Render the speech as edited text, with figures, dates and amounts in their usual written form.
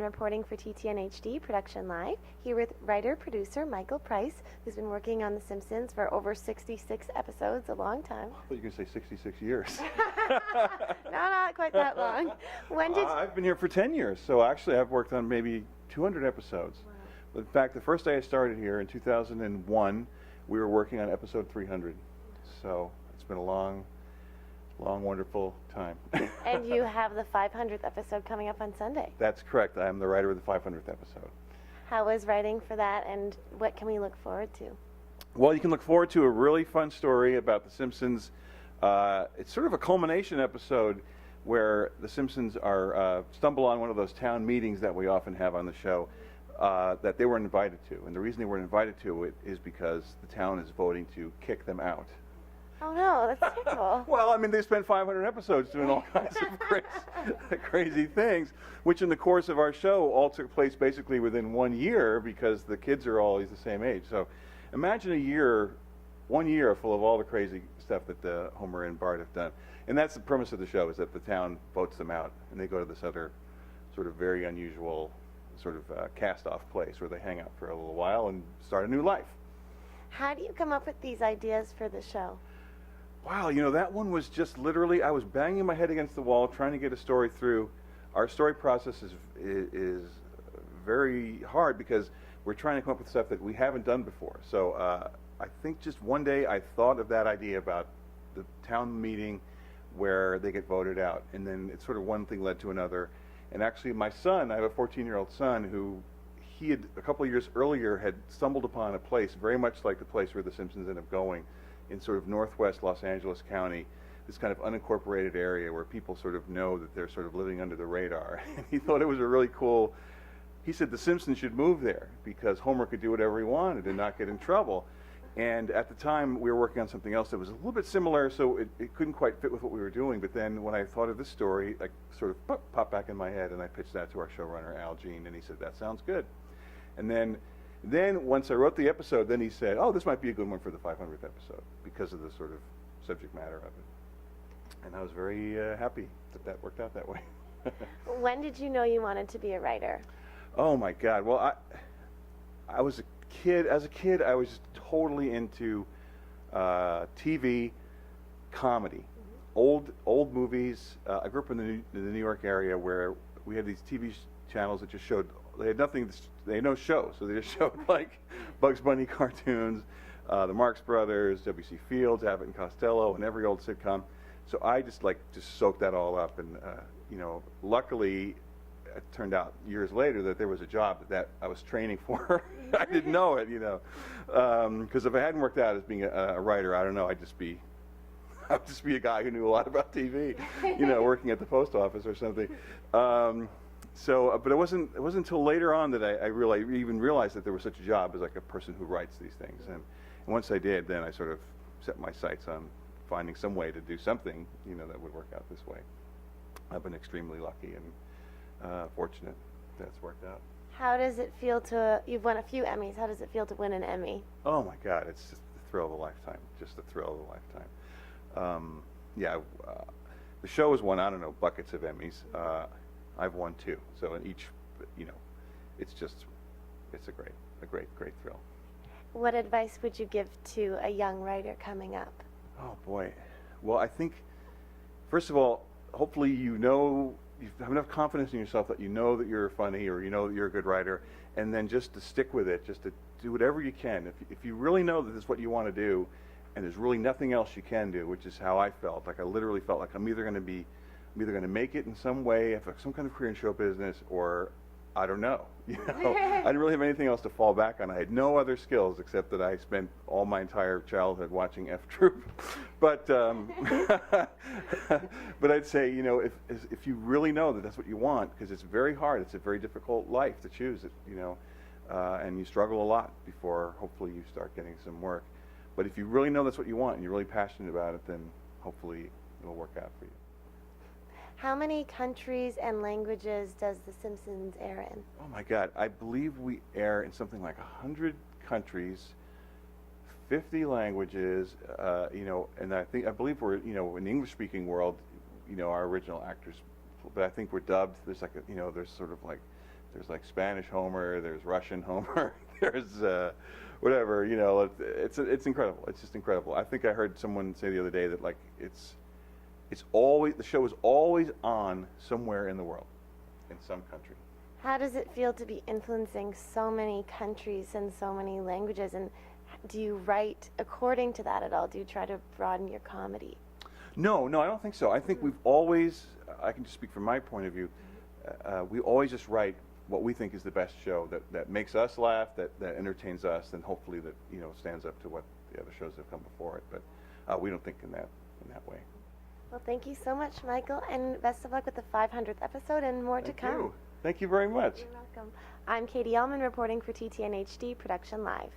reporting for TTNHD Production Live, here with writer-producer Michael Price, who's been working on The Simpsons for over 66 episodes, a long time. I thought you were going to say 66 years. No, not quite that long. When did I've been here for 10 years, so actually I've worked on maybe 200 episodes. Wow. But in fact, the first day I started here in 2001, we were working on episode 300. So it's been a long, wonderful time. And you have the 500th episode coming up on Sunday. That's correct. I am the writer of the 500th episode. How was writing for that, and what can we look forward to? Well, you can look forward to a really fun story about The Simpsons. It's sort of a culmination episode where The Simpsons are stumble on one of those town meetings that we often have on the show that they were invited to. And the reason they were invited to it is because the town is voting to kick them out. Oh no, that's terrible. Well, I mean, they spent 500 episodes doing all kinds of crazy things, which in the course of our show all took place basically within 1 year because the kids are always the same age. So imagine 1 year full of all the crazy stuff that Homer and Bart have done. And that's the premise of the show, is that the town votes them out and they go to this other sort of very unusual sort of cast-off place where they hang out for a little while and start a new life. How do you come up with these ideas for the show? Wow, you know, that one was just literally, I was banging my head against the wall trying to get a story through. Our story process is very hard because we're trying to come up with stuff that we haven't done before. So I think just one day I thought of that idea about the town meeting where they get voted out, and then it's sort of one thing led to another. And actually my son, I have a 14-year-old son who he had a couple of years earlier had stumbled upon a place very much like the place where the Simpsons end up going, in sort of northwest Los Angeles County, this kind of unincorporated area where people sort of know that they're sort of living under the radar. And he thought it was a really cool, he said the Simpsons should move there because Homer could do whatever he wanted and not get in trouble. And at the time we were working on something else that was a little bit similar, so it couldn't quite fit with what we were doing. But then when I thought of this story, like sort of popped back in my head, and I pitched that to our showrunner, Al Jean, and he said, that sounds good. And then once I wrote the episode, then he said, oh, this might be a good one for the 500th episode because of the sort of subject matter of it. And I was very happy that worked out that way. When did you know you wanted to be a writer? Oh my God. Well, I was a kid. As a kid, I was just totally into TV, comedy, old movies. I grew up in the New York area where we had these TV channels that just showed. They had nothing. They had no shows, so they just showed like Bugs Bunny cartoons, the Marx Brothers, W.C. Fields, Abbott and Costello, and every old sitcom. So I just soaked that all up, and you know, luckily, it turned out years later that there was a job that I was training for. I didn't know it, you know, because if I hadn't worked out as being a writer, I don't know, I'd just be a guy who knew a lot about TV, you know, working at the post office or something. But it wasn't until later on that I even realized that there was such a job as like a person who writes these things. And once I did, then I sort of set my sights on finding some way to do something, you know, that would work out this way. I've been extremely lucky and fortunate that's worked out. How does it feel you've won a few Emmys, how does it feel to win an Emmy? Oh my God, it's just the thrill of a lifetime, just the thrill of a lifetime. The show has won, I don't know, buckets of Emmys. I've won 2, so in each, you know, it's a great thrill. What advice would you give to a young writer coming up? Oh boy, well I think, first of all, hopefully you have enough confidence in yourself that you know that you're funny or you know that you're a good writer, and then just to stick with it, just to do whatever you can. If you really know that this is what you want to do, and there's really nothing else you can do, which is how I felt. Like I literally felt like I'm either going to make it in some way, have some kind of career in show business, or I don't know. You know, I didn't really have anything else to fall back on. I had no other skills except that I spent all my entire childhood watching F Troop. But but I'd say, you know, if you really know that that's what you want, because it's very hard, it's a very difficult life to choose it, you know, and you struggle a lot before hopefully you start getting some work. But if you really know that's what you want and you're really passionate about it, then hopefully it'll work out for you. How many countries and languages does The Simpsons air in? Oh my God, I believe we air in something like 100 countries, 50 languages, you know, and I believe we're, you know, in the English-speaking world, you know, our original actors, but I think we're dubbed. There's like a, you know, there's sort of like There's like Spanish Homer, there's Russian Homer, there's whatever, you know. It's incredible. It's just incredible. I think I heard someone say the other day that like it's always, the show is always on somewhere in the world, in some country. How does it feel to be influencing so many countries and so many languages? And do you write according to that at all? Do you try to broaden your comedy? No, I don't think so. I think we've always, I can just speak from my point of view, we always just write what we think is the best show that makes us laugh, that entertains us, and hopefully that, you know, stands up to what the other shows that have come before it. But we don't think in that way. Well, thank you so much, Michael, and best of luck with the 500th episode and more to come. Thank you very much. You're welcome. I'm Katie Uhlmann reporting for TTN HD Production Live.